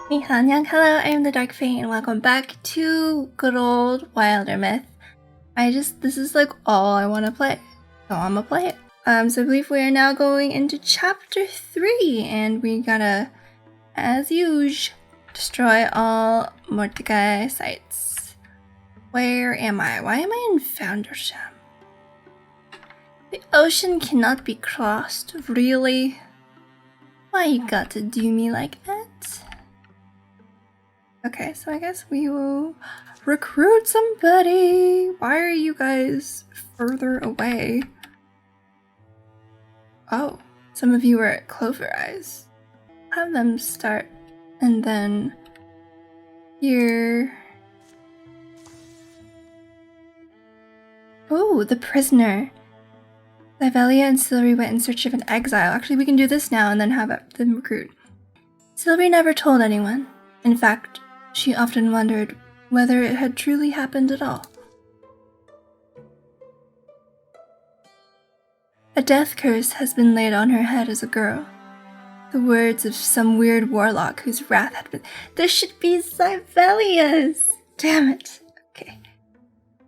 Hello, I am the Dark Fae, and welcome back to good old Wildermyth. This is like all I want to play, so I'm gonna play it. So I believe we are now going into chapter 3, and we gotta, as usual, destroy all Mordecai sites. Where am I? Why am I in Foundersham? The ocean cannot be crossed, really? Why you got to do me like that? Okay, so I guess we will recruit somebody. Why are you guys further away? Oh, some of you are at Clover Eyes. Have them start, and then here. Oh, the prisoner. Vex'ahlia and Ch3 went in search of an exile. Actually, we can do this now and then have them recruit. Ch3 never told anyone. In fact, she often wondered whether it had truly happened at all. A death curse has been laid on her head as a girl. The words of some weird warlock whose wrath had been— This should be Ch3's! Damn it. Okay.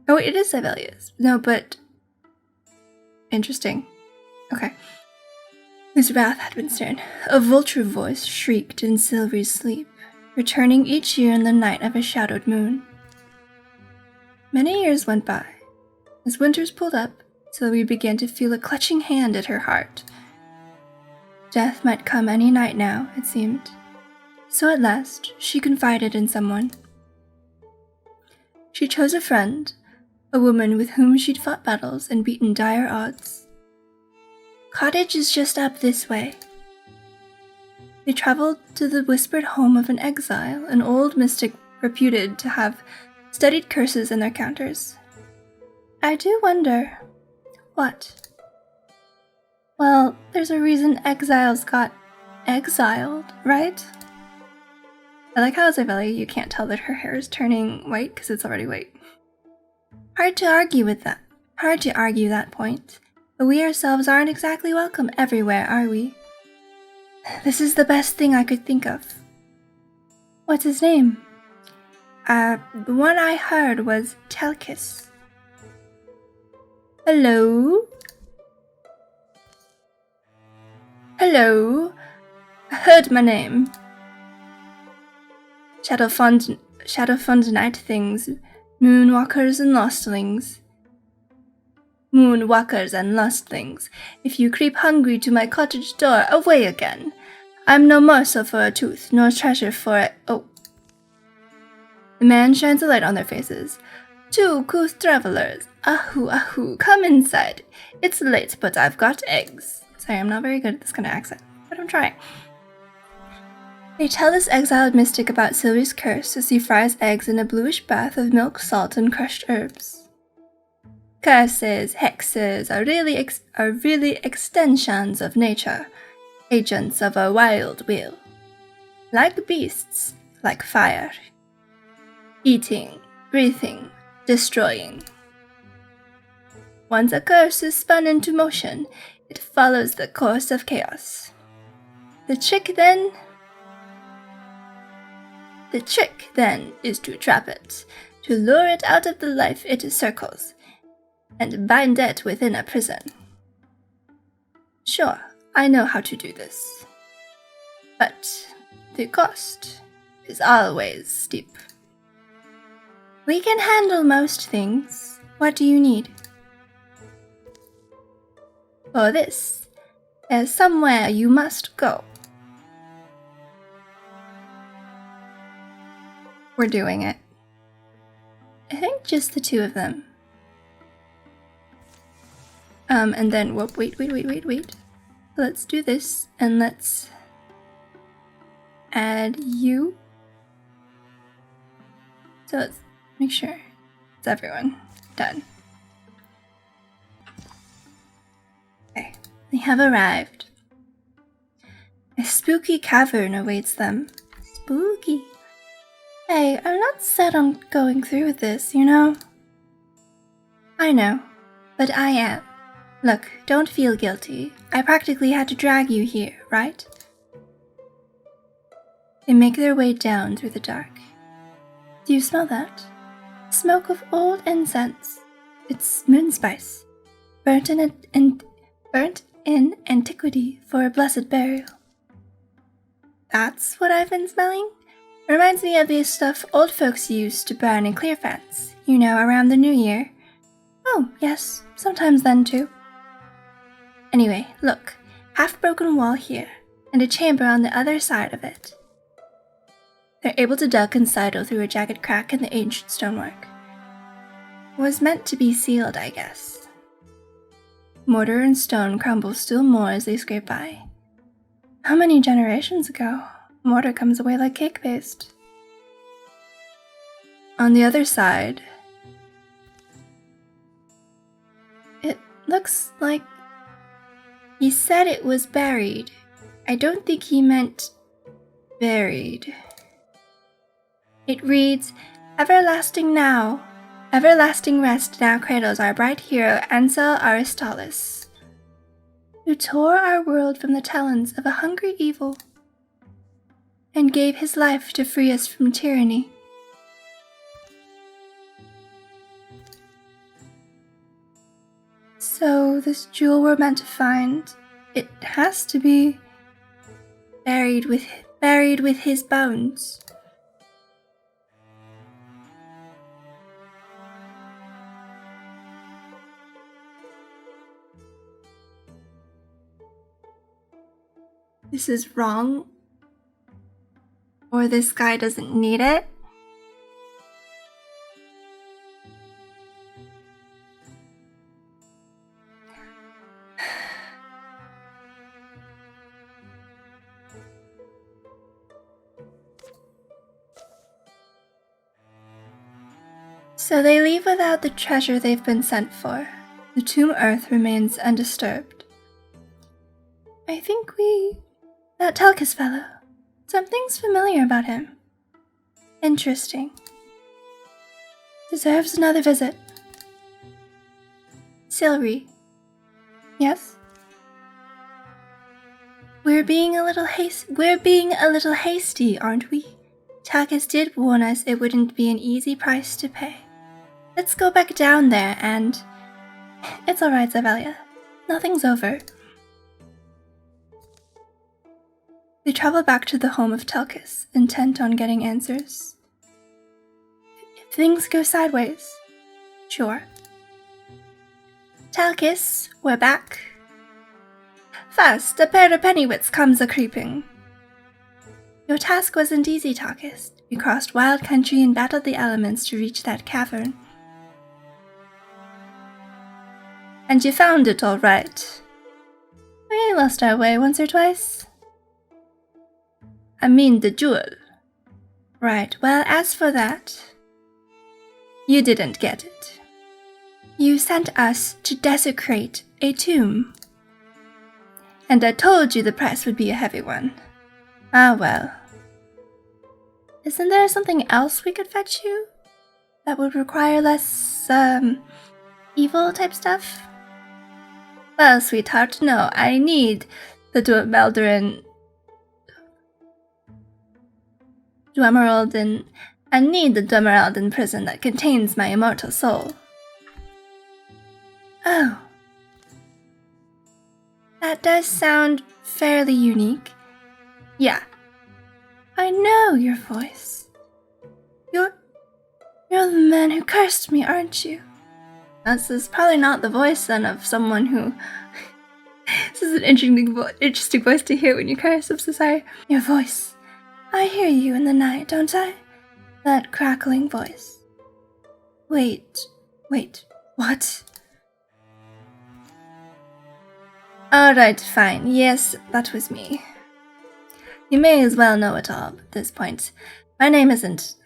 Oh, it is Ch3's. No, but... Interesting. Okay. Whose wrath had been stern. A vulture voice shrieked in Ch3's sleep, returning each year in the night of a shadowed moon. Many years went by. As winters pulled up, Ch3 began to feel a clutching hand at her heart. Death might come any night now, it seemed. So at last, she confided in someone. She chose a friend, a woman with whom she'd fought battles and beaten dire odds. Cottage is just up this way. They traveled to the whispered home of an exile, an old mystic reputed to have studied curses in their counters. I do wonder, what? Well, there's a reason exiles got exiled, right? I like how Ch3 you can't tell that her hair is turning white because it's already white. Hard to argue that point, but we ourselves aren't exactly welcome everywhere, are we? This is the best thing I could think of. What's his name? The one I heard was Telkis. Hello? Hello? I heard my name. Shadowfund night things, moonwalkers and lostlings. Moonwalkers and lostlings, if you creep hungry to my cottage door, away again. I'm no morsel for a tooth, nor treasure for a— Oh. The man shines a light on their faces. Two couth travelers. Ahoo, ahoo, come inside. It's late, but I've got eggs. Sorry, I'm not very good at this kind of accent, but I'm trying. They tell this exiled mystic about Ch3's curse as he fries eggs in a bluish bath of milk, salt, and crushed herbs. Curses, hexes are really extensions of nature, agents of a wild will. Like beasts, like fire. Eating, breathing, destroying. Once a curse is spun into motion, it follows the course of chaos. The trick then is to trap it, to lure it out of the life it circles, and bind it within a prison. Sure, I know how to do this. But the cost is always steep. We can handle most things. What do you need? For this, there's somewhere you must go. We're doing it. I think just the two of them. And then, wait. Let's do this, and let's add you. So let's make sure it's everyone. Done. Okay, they have arrived. A spooky cavern awaits them. Spooky. Hey, I'm not set on going through with this, you know? I know, but I am. Look, don't feel guilty. I practically had to drag you here, right? They make their way down through the dark. Do you smell that? Smoke of old incense. It's moon spice, burnt in antiquity for a blessed burial. That's what I've been smelling? Reminds me of the stuff old folks used to burn in clear fans, you know, around the new year. Oh, yes, sometimes then too. Anyway, look, half-broken wall here, and a chamber on the other side of it. They're able to duck and sidle through a jagged crack in the ancient stonework. Was meant to be sealed, I guess. Mortar and stone crumble still more as they scrape by. How many generations ago? Mortar comes away like cake paste. On the other side, it looks like he said it was buried. I don't think he meant buried. It reads, "Everlasting now. Everlasting rest now cradles our bright hero Ansel Aristoteles, who tore our world from the talons of a hungry evil and gave his life to free us from tyranny." So this jewel we're meant to find, it has to be buried with his bones. This is wrong, or this guy doesn't need it. So they leave without the treasure they've been sent for. The tomb earth remains undisturbed. I think that Telkis fellow. Something's familiar about him. Interesting. Deserves another visit. Silri. Yes? We're being a little hasty, aren't we? Telkis did warn us it wouldn't be an easy price to pay. Let's go back down there and... It's alright, Vex'ahlia. Nothing's over. They travel back to the home of Telkis, intent on getting answers. If things go sideways, sure. Telkis, we're back. First, a pair of pennywits comes a-creeping. Your task wasn't easy, Telkis. You crossed wild country and battled the elements to reach that cavern. And you found it all right. We lost our way once or twice. I mean the jewel. Right, well, as for that, you didn't get it. You sent us to desecrate a tomb. And I told you the price would be a heavy one. Ah, well. Isn't there something else we could fetch you? That would require less, evil type stuff? Well, sweetheart, no, I need the Dwemeraldin. I need the Dwemeraldin prison that contains my immortal soul. Oh. That does sound fairly unique. Yeah. I know your voice. You're the man who cursed me, aren't you? This is probably not the voice, then, of someone who... This is an interesting voice to hear when you curse, I'm so sorry. Your voice. I hear you in the night, don't I? That crackling voice. Wait, what? Alright, fine. Yes, that was me. You may as well know it all at this point. My name isn't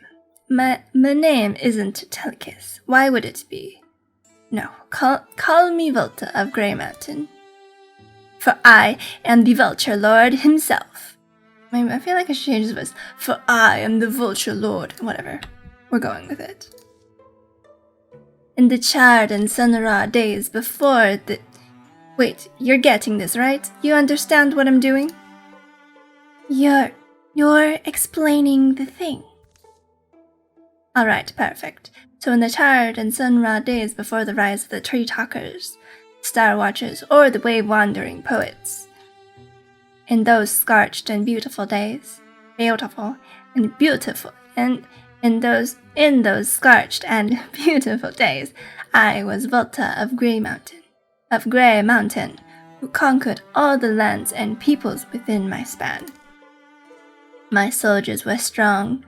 Telkis. Why would it be? No, call me Volta of Grey Mountain. For I am the Vulture Lord himself. I feel like I should change his voice. For I am the Vulture Lord. Whatever. We're going with it. In the charred and sun-raw days before the... Wait, you're getting this, right? You understand what I'm doing? You're You're explaining the thing. Alright, perfect. So in the tired and sun-raw days before the rise of the tree talkers, star watchers, or the wave-wandering poets, in those scorched and beautiful days, and in those scorched and beautiful days, I was Volta of Grey Mountain, who conquered all the lands and peoples within my span. My soldiers were strong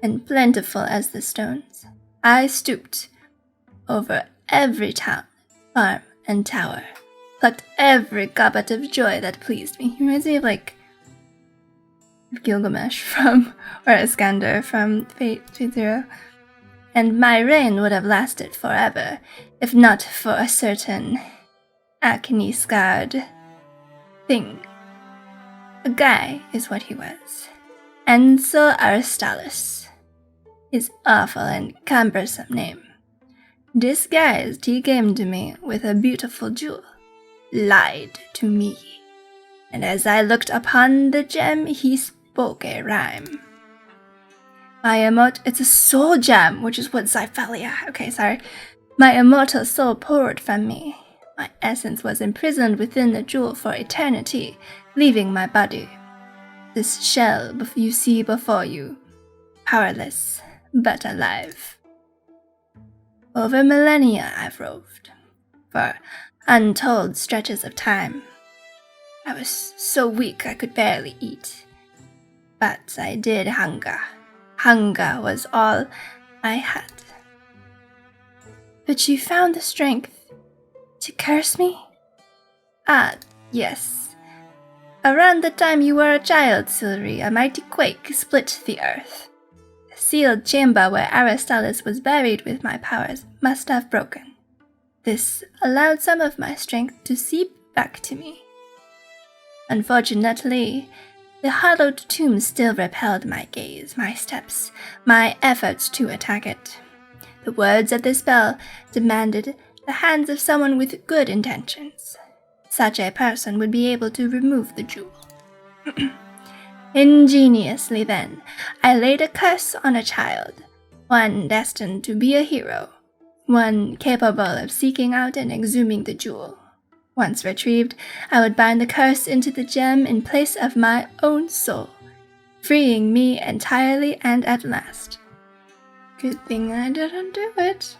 and plentiful as the stones. I stooped over every town, farm, and tower, plucked every gobbet of joy that pleased me. He reminds me of Gilgamesh or Iskander from Fate 2.0. And my reign would have lasted forever, if not for a certain acne-scarred thing. A guy is what he was. And so Aristoteles, his awful and cumbersome name. Disguised, he came to me with a beautiful jewel, lied to me, and as I looked upon the gem, he spoke a rhyme. It's a soul gem, which is what vex'ahlia. Okay, sorry. My immortal soul poured from me. My essence was imprisoned within the jewel for eternity, leaving my body. This shell you see before you, powerless, but alive. Over millennia I've roved, for untold stretches of time. I was so weak I could barely eat, but I did hunger. Hunger was all I had. But you found the strength to curse me? Ah, yes. Around the time you were a child, Ch3, a mighty quake split the earth. The sealed chamber where Aristoteles was buried with my powers must have broken. This allowed some of my strength to seep back to me. Unfortunately, the hollowed tomb still repelled my gaze, my steps, my efforts to attack it. The words of the spell demanded the hands of someone with good intentions. Such a person would be able to remove the jewel. Ingeniously then, I laid a curse on a child, one destined to be a hero, one capable of seeking out and exhuming the jewel. Once retrieved, I would bind the curse into the gem in place of my own soul, freeing me entirely and at last. Good thing I didn't do it.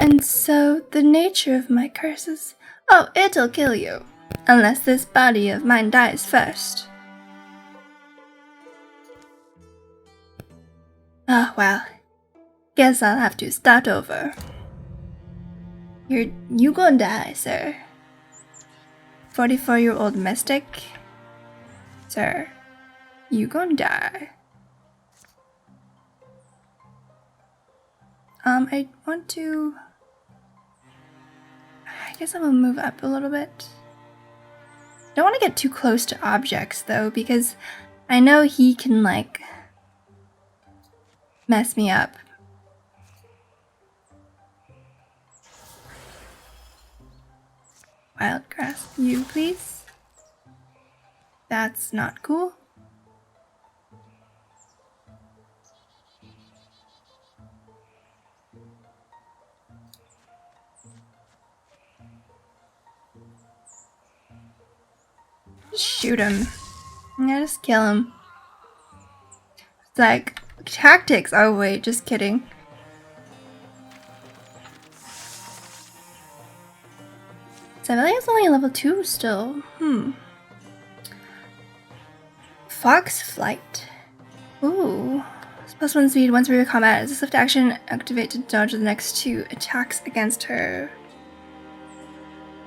And so, the nature of my curses... Oh, it'll kill you, unless this body of mine dies first. Oh, well. Guess I'll have to start over. You gonna die, sir. 44-year-old mystic? Sir, you gonna die. I want to... I guess I'm gonna move up a little bit. Don't want to get too close to objects, though, because I know he can, mess me up. Wild grass, you please. That's not cool. Shoot him. Yeah, just kill him. It's like, tactics. Oh wait, just kidding. Vex'ahlia's only level 2 still. Fox Flight. Ooh. +1 speed once per combat. As a swift action, activate to dodge the next 2 attacks against her.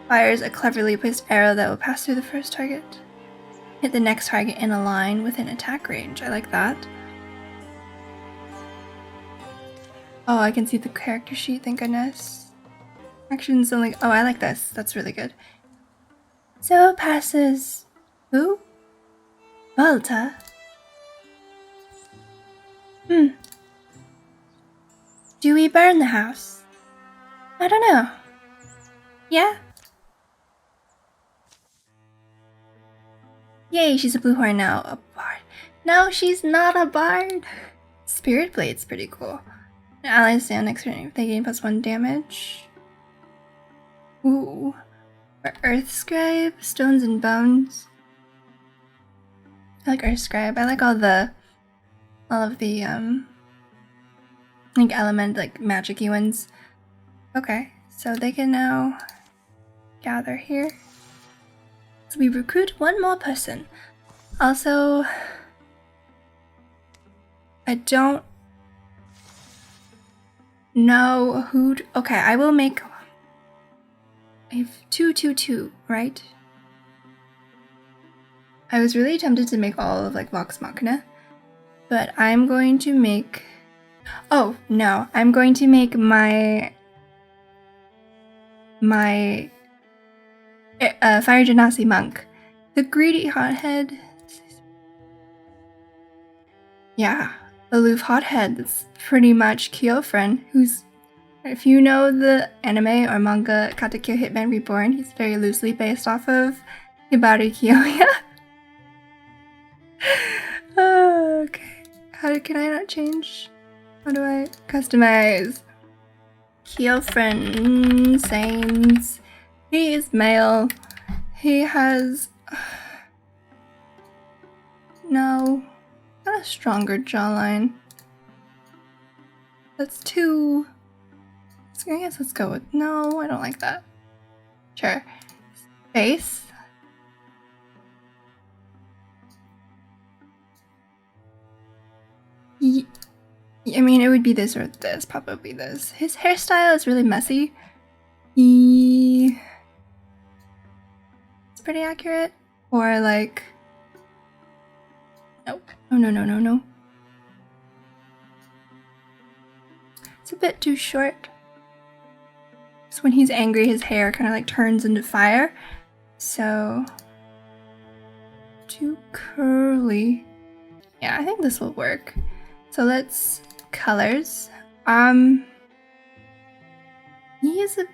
Fires a cleverly placed arrow that will pass through the first target. Hit the next target in a line within attack range. I like that. Oh, I can see the character sheet, thank goodness. Actions only. Oh, I like this. That's really good. So passes. Who? Volta. Do we burn the house? I don't know. Yeah? Yay, she's a blue horn now. A bard. No, she's not a bard. Spirit Blade's pretty cool. Allies stand next to her if they gain +1 damage. Ooh. Or Earth Scribe, Stones and Bones. I like Earth Scribe. I like all of the like element, like magic-y ones. Okay, so they can now gather here. So we recruit one more person. Also, I don't know who. Okay, I will make. I have 2, right? I was really tempted to make all of like Vox Machina, but I'm going to make. Oh no, I'm going to make my Fire Genasi monk, the greedy hothead. Yeah, aloof hothead. That's pretty much Kyofren, who's, if you know the anime or manga Katekyo Hitman Reborn, he's very loosely based off of Hibari Kiyoya. Okay, can I not change? How do I customize? Kyofren Sains. He is male. He has no, got a stronger jawline. That's 2. So I guess let's go with no. I don't like that. Sure. Face. I mean, it would be this or this. Probably this. His hairstyle is really messy. It's pretty accurate. Or like, nope. Oh no. It's a bit too short. So when he's angry, his hair kind of like turns into fire. So too curly. Yeah, I think this will work. So let's colors. He is a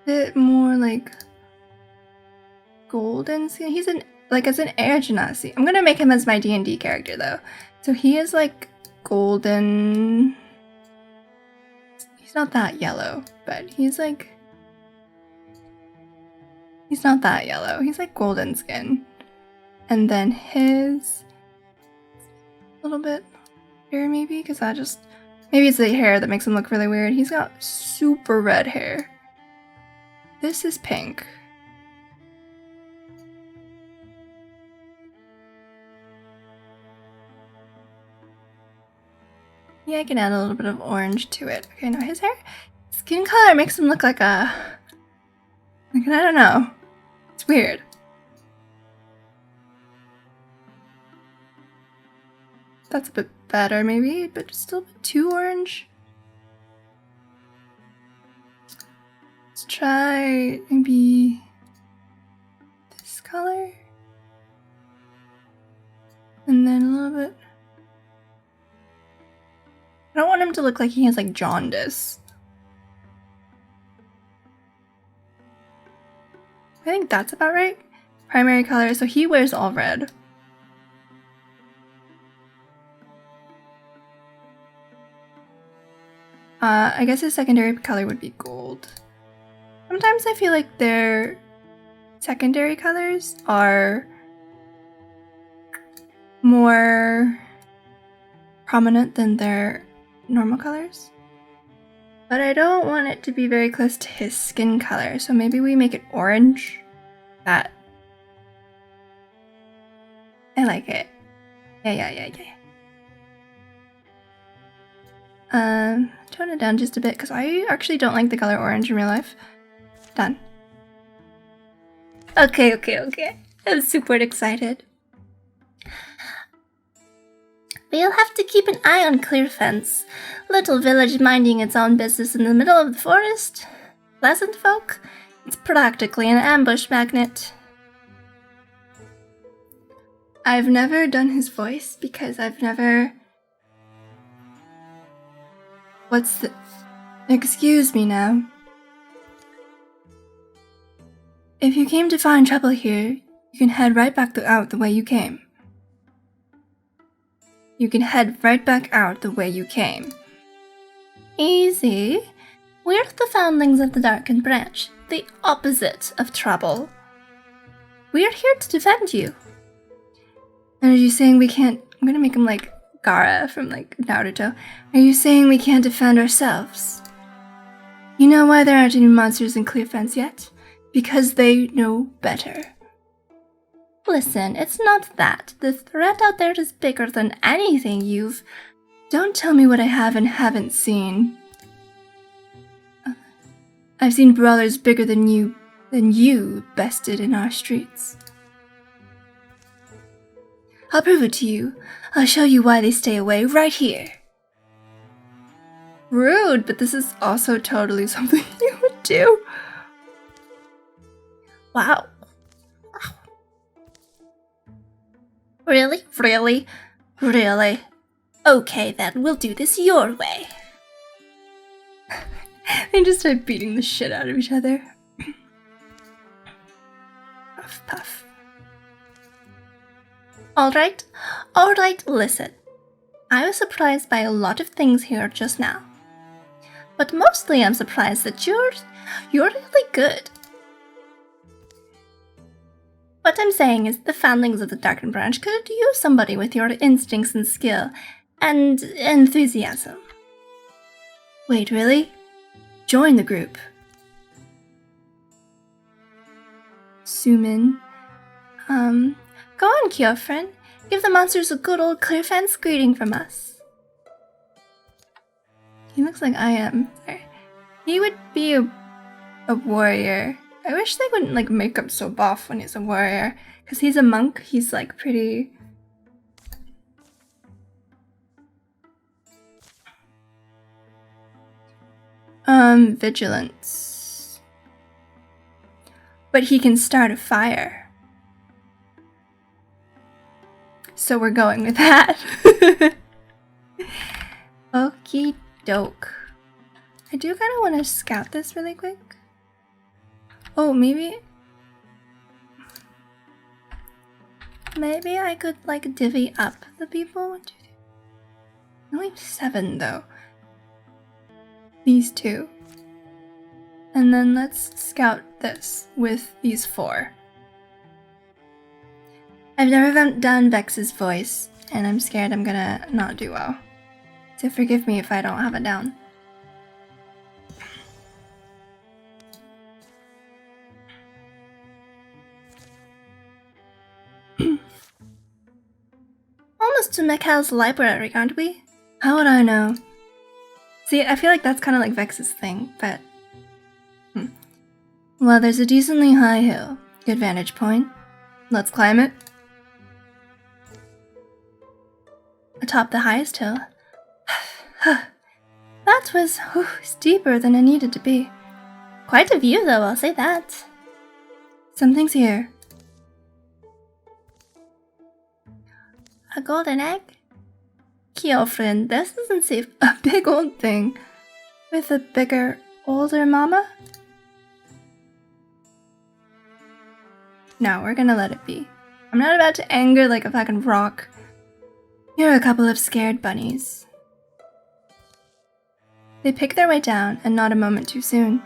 bit more like golden skin. He's as an air genasi. I'm gonna make him as my D&D character though. So he is like golden. He's not that yellow, but he's not that yellow. He's like golden skin. And then his a little bit here maybe, because maybe it's the hair that makes him look really weird. He's got super red hair. This is pink. Yeah, I can add a little bit of orange to it. Okay, now his skin color makes him look like I don't know. It's weird. That's a bit better maybe, but still a bit too orange. Let's try maybe this color. And then a little bit. I don't want him to look like he has like jaundice. I think that's about right. Primary color, so he wears all red. I guess his secondary color would be gold. Sometimes I feel like their secondary colors are more prominent than their normal colors. But I don't want it to be very close to his skin color, so maybe we make it orange. That. I like it. Yeah. Tone it down just a bit because I actually don't like the color orange in real life. Done. Okay. I'm super excited. We'll have to keep an eye on Clearfence. Little village minding its own business in the middle of the forest. Pleasant folk? It's practically an ambush magnet. I've never done his voice because I've never... Excuse me now. If you came to find trouble here, You can head right back out the way you came. You can head right back out the way you came. Easy. We're the foundlings of the Darkened Branch, the opposite of trouble. We're here to defend you. And are you saying we can't... I'm gonna make him like Gaara from like Naruto. Are you saying we can't defend ourselves? You know why there aren't any monsters in Clear Fence yet? Because they know better. Listen, it's not that. The threat out there is bigger than anything you've... Don't tell me what I have and haven't seen. I've seen brawlers bigger than you bested in our streets. I'll prove it to you. I'll show you why they stay away right here. Rude, but this is also totally something you would do. Wow. Really? Really? Really? Okay then, we'll do this your way. They just start beating the shit out of each other. Puff, puff. Alright, listen. I was surprised by a lot of things here just now. But mostly I'm surprised that you're really good. What I'm saying is the foundlings of the Darkened Branch could use somebody with your instincts and skill and enthusiasm. Wait, really? Join the group. Sumin. Go on, Kyofren. Give the monsters a good old Clear Fence greeting from us. He looks like I am. Sorry. He would be a warrior. I wish they wouldn't like make him so buff when he's a warrior. Because he's a monk, he's like pretty... Vigilance. But he can start a fire. So we're going with that. Okie doke. I do kind of want to scout this really quick. Oh, maybe I could like divvy up the people. 1, 2, 3. Only 7 though. These 2. And then let's scout this with these 4. I've never done Vex's voice, and I'm scared I'm gonna not do well. So forgive me if I don't have it down. Almost to Mikhail's library, aren't we? How would I know? See, I feel like that's kind of like Vex's thing, but... Well, there's a decently high hill. Good vantage point. Let's climb it. Atop the highest hill. That was steeper than it needed to be. Quite a view, though, I'll say that. Something's here. A golden egg? Kyofren, this doesn't seem a big old thing. With a bigger, older mama? No, we're gonna let it be. I'm not about to anger like a fucking rock. You're a couple of scared bunnies. They pick their way down, and not a moment too soon.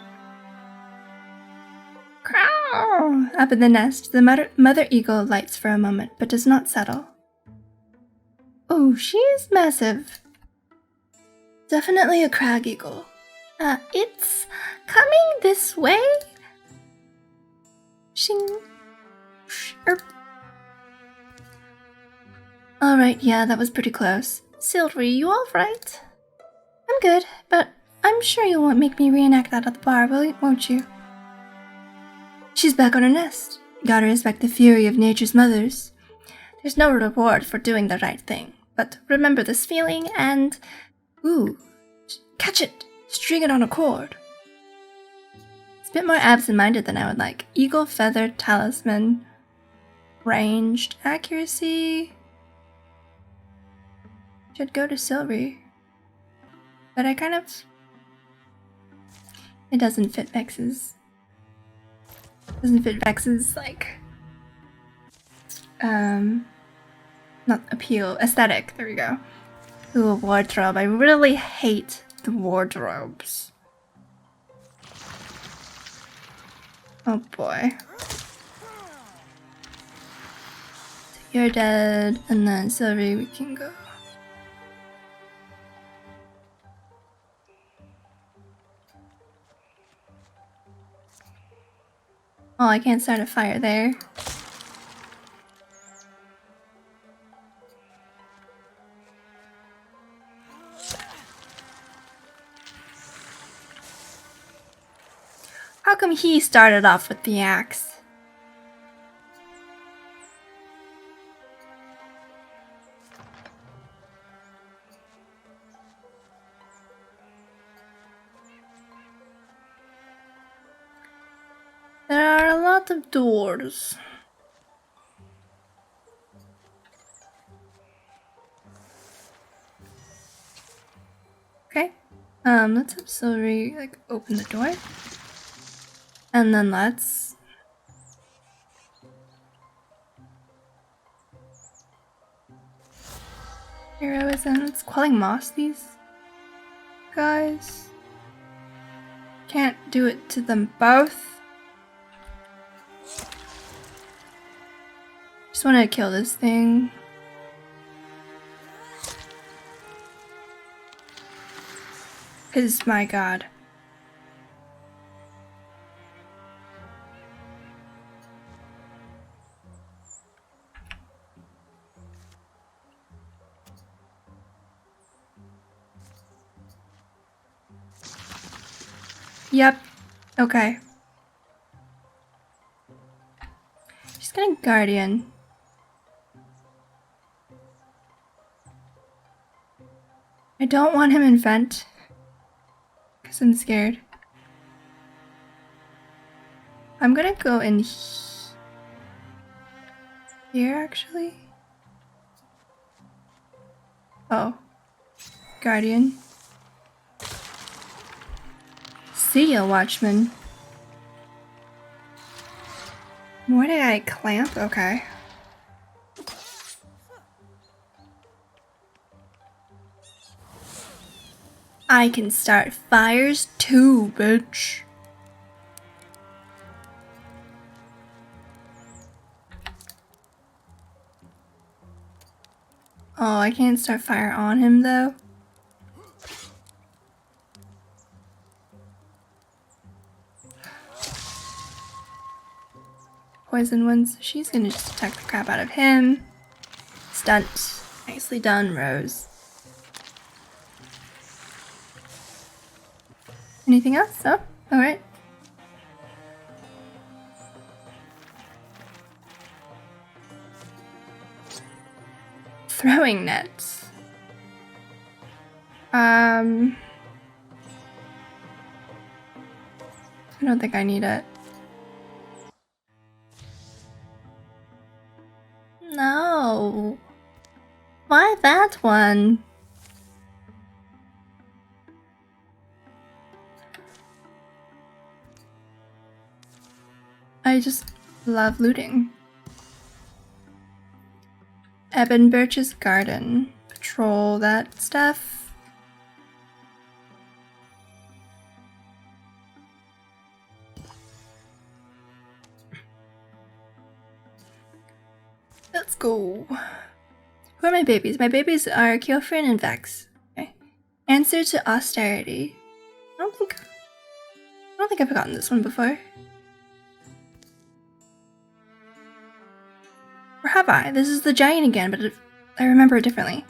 Crow! Up in the nest, the mother eagle lights for a moment, but does not settle. Oh, she's massive. Definitely a crag eagle. It's coming this way. Shing. Erp. Alright, yeah, that was pretty close. Ch3, you alright? I'm good, but I'm sure you won't make me reenact that at the bar, won't you? She's back on her nest. Gotta respect the fury of nature's mothers. There's no reward for doing the right thing, but remember this feeling and... Ooh, catch it! String it on a cord. It's a bit more absent-minded than I would like. Eagle feather talisman. Ranged accuracy. Should go to Ch3. But I kind of... It doesn't fit Vex's... like... not appeal, aesthetic, there we go. Ooh, wardrobe. I really hate the wardrobes. Oh boy. You're dead, and then Sylvie, we can go. Oh, I can't start a fire there. How come he started off with the axe? There are a lot of doors. Okay. Let's have Sylvie like open the door. And then let's heroism. It's quelling moss, these guys. Can't do it to them both. Just want to kill this thing. Cause my god. Yep. Okay. She's gonna guardian. I don't want him in vent. Cause I'm scared. I'm gonna go in here actually. Oh. Guardian. See ya, Watchman. Where did I clamp? Okay. I can start fires too, bitch. Oh, I can't start fire on him though. Poison ones. She's gonna just attack the crap out of him. Stunt. Nicely done, Rose. Anything else? Oh, alright. Throwing nets. I don't think I need it. No. Why that one? I just love looting. Eben Birch's garden. Patrol that stuff. Let's go. Who are my babies? My babies are Keofrin and Vex. Okay. Answer to austerity. I don't think I've gotten this one before. Or have I? This is the giant again, but I remember it differently.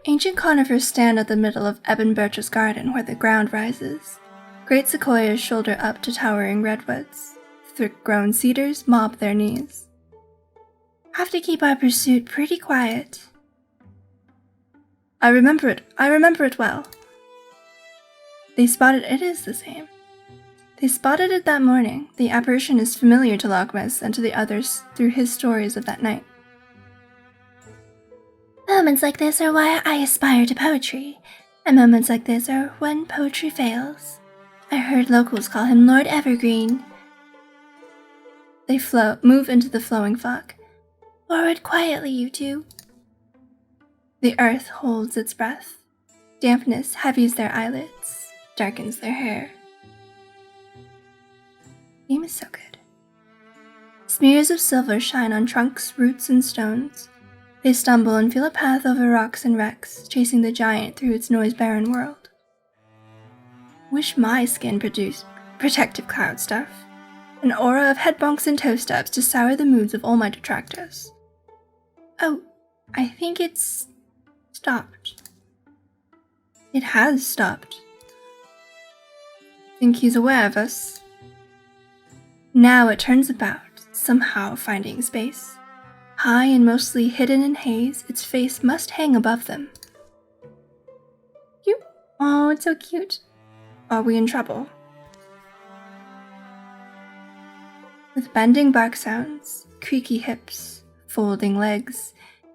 Ancient conifers stand at the middle of Eben Birch's garden where the ground rises. Great sequoias shoulder up to towering redwoods. Thick-grown cedars mop their knees. Have to keep our pursuit pretty quiet. I remember it well. It is the same. They spotted it that morning. The apparition is familiar to Lochmas and to the others through his stories of that night. Moments like this are why I aspire to poetry, and moments like this are when poetry fails. I heard locals call him Lord Evergreen. They move into the flowing fog. Forward quietly, you two. The earth holds its breath. Dampness heavies their eyelids, darkens their hair. The game is so good. Smears of silver shine on trunks, roots, and stones. They stumble and feel a path over rocks and wrecks, chasing the giant through its noise-barren world. Wish my skin produced protective cloud stuff. An aura of head bonks and toe stubs to sour the moods of all my detractors. Oh, I think it's stopped. It has stopped. Think he's aware of us? Now it turns about, somehow finding space. High and mostly hidden in haze, its face must hang above them. Cute. Oh, it's so cute. Are we in trouble? With bending bark sounds, creaky hips, folding legs,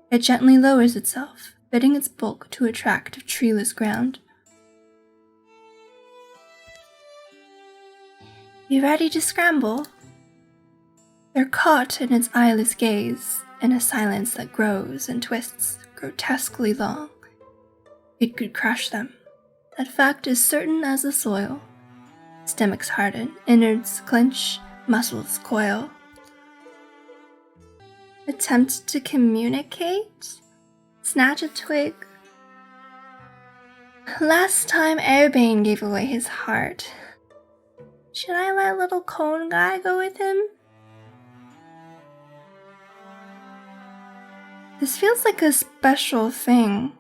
it gently lowers itself, bidding its bulk to a tract of treeless ground. You ready to scramble? They're caught in its eyeless gaze, in a silence that grows and twists grotesquely long. It could crush them. That fact is certain as the soil. Stomachs harden, innards clench, muscles coil. Attempt to communicate? Snatch a twig? Last time Airbane gave away his heart. Should I let little cone guy go with him? This feels like a special thing.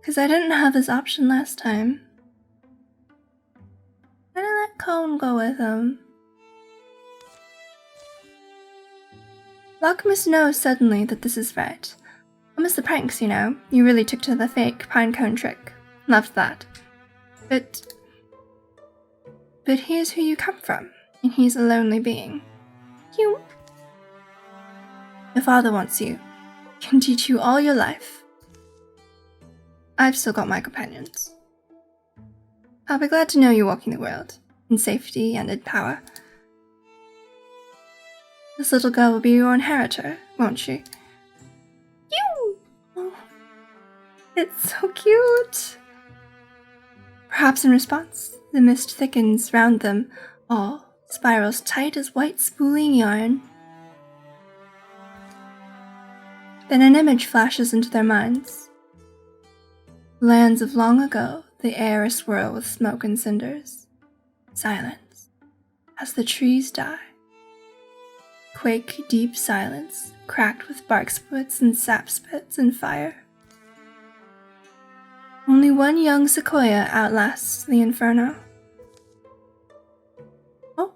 'Cause I didn't have this option last time. I'm gonna let Cone go with him. Lockmus knows suddenly that this is right. Almost the pranks, you know. You really took to the fake pinecone trick. Loved that. But here's who you come from, and he's a lonely being. You. Your father wants you. Can teach you all your life. I've still got my companions. I'll be glad to know you're walking the world, in safety and in power. This little girl will be your inheritor, won't she? You! Oh, it's so cute! Perhaps in response, the mist thickens round them all, spirals tight as white spooling yarn. Then an image flashes into their minds. Lands of long ago, the air aswirl with smoke and cinders. Silence, as the trees die. Quake deep silence, cracked with bark splits and sap spits and fire. Only one young sequoia outlasts the inferno. Oh.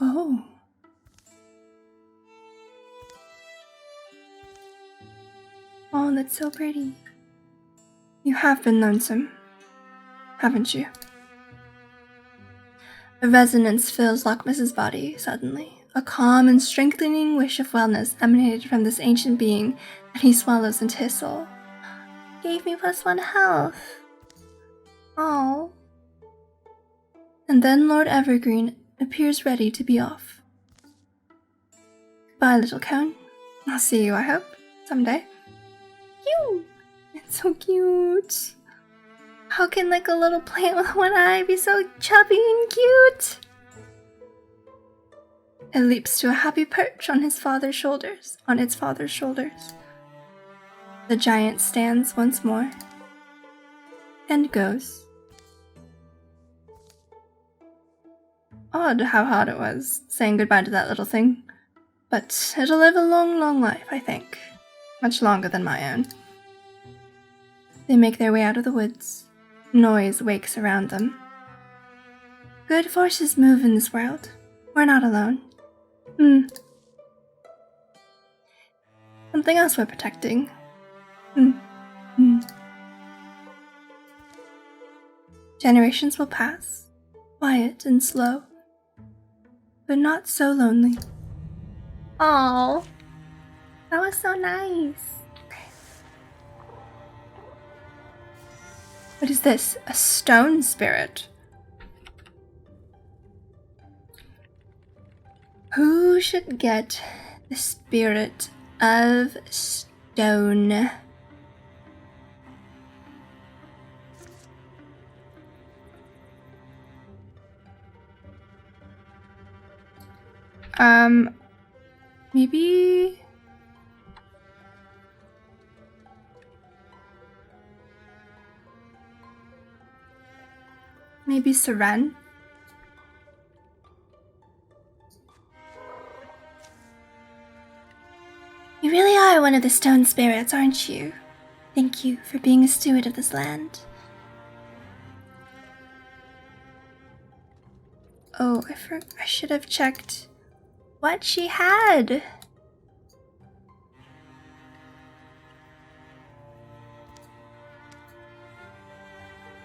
Oh. Oh, that's so pretty. You have been lonesome, haven't you? A resonance fills Lockmus's body suddenly. A calm and strengthening wish of wellness emanated from this ancient being that he swallows into his soul. Gave me +1 health. Oh. And then Lord Evergreen appears ready to be off. Goodbye, little cone. I'll see you, I hope, someday. You! It's so cute. How can like a little plant with one eye be so chubby and cute? It leaps to a happy perch on its father's shoulders. The giant stands once more and goes. Odd how hard it was, saying goodbye to that little thing. But it'll live a long, long life, I think. Much longer than my own. They make their way out of the woods. Noise wakes around them. Good forces move in this world. We're not alone. Something else we're protecting. Generations will pass, quiet and slow, but not so lonely. Oh, that was so nice. Okay. What is this? A stone spirit. Who should get the spirit of stone? Maybe... Maybe Seren? You really are one of the stone spirits, aren't you? Thank you for being a steward of this land. Oh, I should have checked what she had.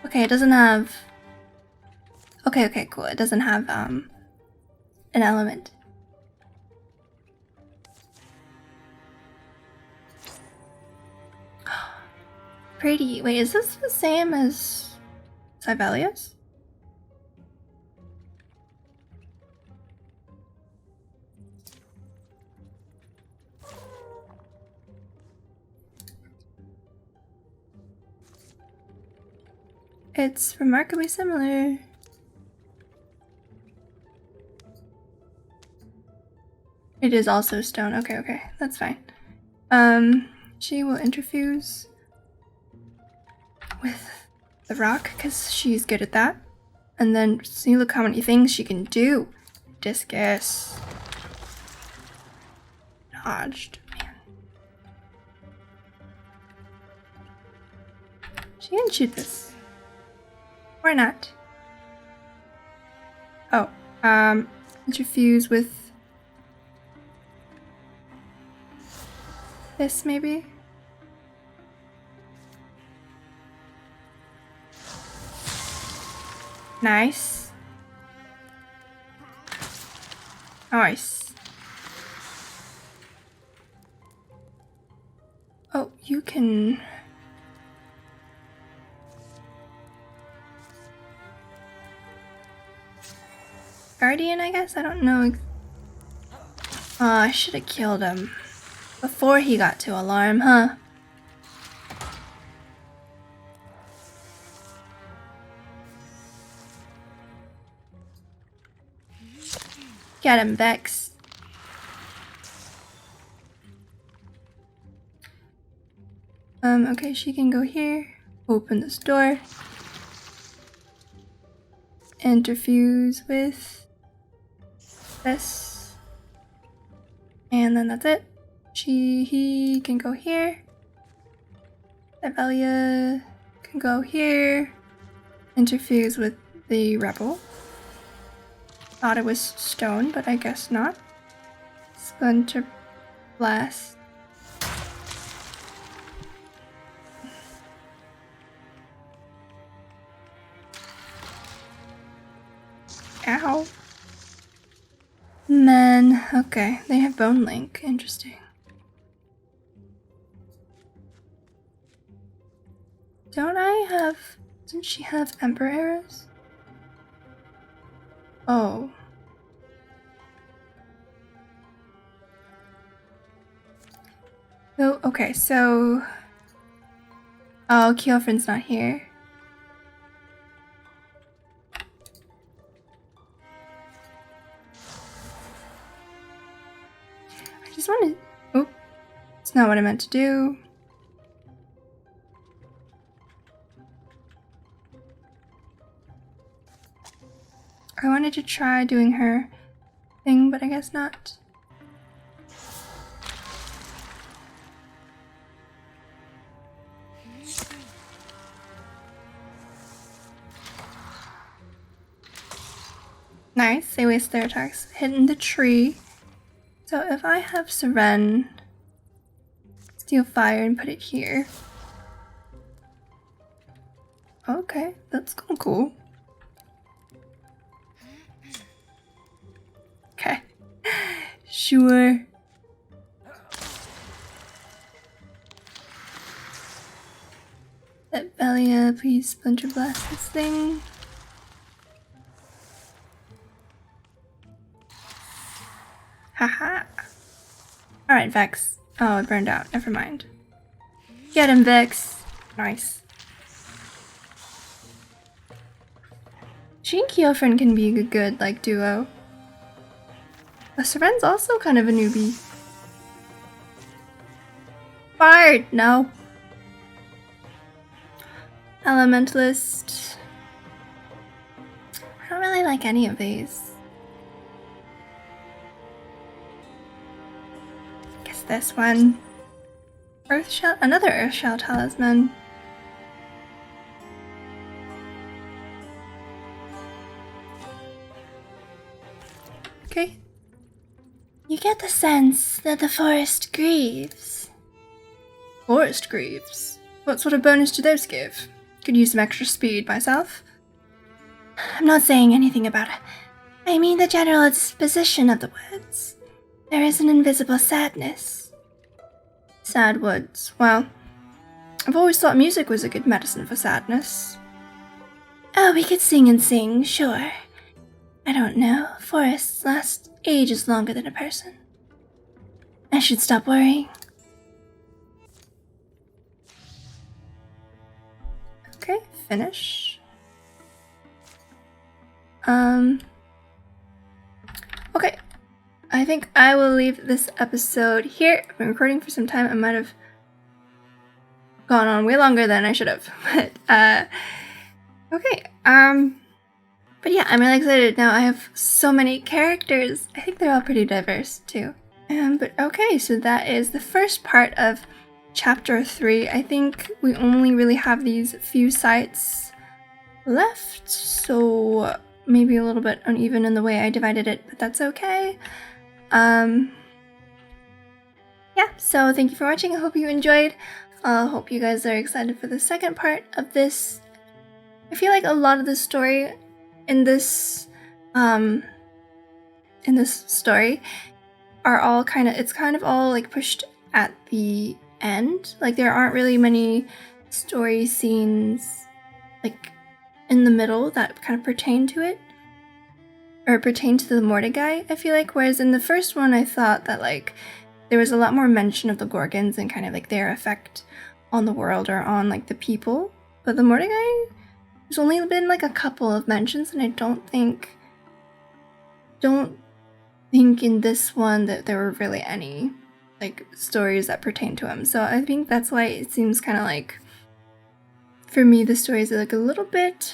Okay, it doesn't have... Okay, cool. It doesn't have, an element. Pretty. Wait, is this the same as Sibelius? It's remarkably similar. It is also stone. Okay, that's fine. She will interfuse with the rock because she's good at that. And then see, look how many things she can do. Discus. Dodged. Man. She can shoot this. Or not. Oh, interfuse with this maybe? Nice. Nice. Oh, you can... Guardian, I guess? I don't know. Oh, I should have killed him before he got to alarm, huh? Get him, Vex. Okay, she can go here. Open this door. Interfuse with this. And then that's it. He can go here. Vex'ahlia can go here. Interfuse with the rebel. Thought it was stone, but I guess not. Splinter blast. Ow. Men. Okay, they have bone link. Interesting. Don't I have... Doesn't she have emperor arrows? Oh. Oh, okay, so... Oh, Keelfrin's not here. I just want to... Oh, it's not what I meant to do. I wanted to try doing her thing, but I guess not. Nice, they waste their attacks hitting the tree. So if I have Seren steal fire and put it here. Okay, that's kind of cool. Okay, sure. FOMO, please splinter blast this thing. Haha. Alright, Vex. Oh, it burned out. Never mind. Get him, Vex. Nice. She and Kyofrin can be a good, like, duo. But Seren's also kind of a newbie. Bard! No. Elementalist. I don't really like any of these. Guess this one. Earthshell, another Earthshell talisman. Okay. You get the sense that the forest grieves. Forest grieves? What sort of bonus do those give? Could use some extra speed myself. I'm not saying anything about it. I mean the general disposition of the woods. There is an invisible sadness. Sad woods. Well, I've always thought music was a good medicine for sadness. Oh, we could sing and sing, sure. I don't know. Forests last ages longer than a person. I should stop worrying. Okay, finish. Okay. I think I will leave this episode here. I've been recording for some time. I might have gone on way longer than I should have. But, okay. But yeah, I'm really excited. Now I have so many characters. I think they're all pretty diverse too. But okay, so that is the first part of Chapter 3. I think we only really have these few sites left, so maybe a little bit uneven in the way I divided it, but that's okay. Yeah, so thank you for watching. I hope you enjoyed. I hope you guys are excited for the second part of this. I feel like a lot of the story in this story are all it's kind of all like pushed at the end. Like there aren't really many story scenes like in the middle that kind of pertain to it or pertain to the Mordecai, I feel like, whereas in the first one I thought that like there was a lot more mention of the Gorgons and kind of like their effect on the world or on like the people, but the Mordecai, there's only been like a couple of mentions, and I don't think in this one that there were really any like stories that pertain to him. So I think that's why it seems kind of like, for me, the stories are like a little bit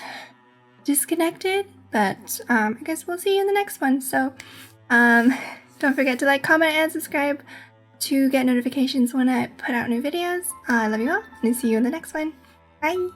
disconnected, but I guess we'll see you in the next one. So don't forget to like, comment, and subscribe to get notifications when I put out new videos. I love you all, and see you in the next one. Bye!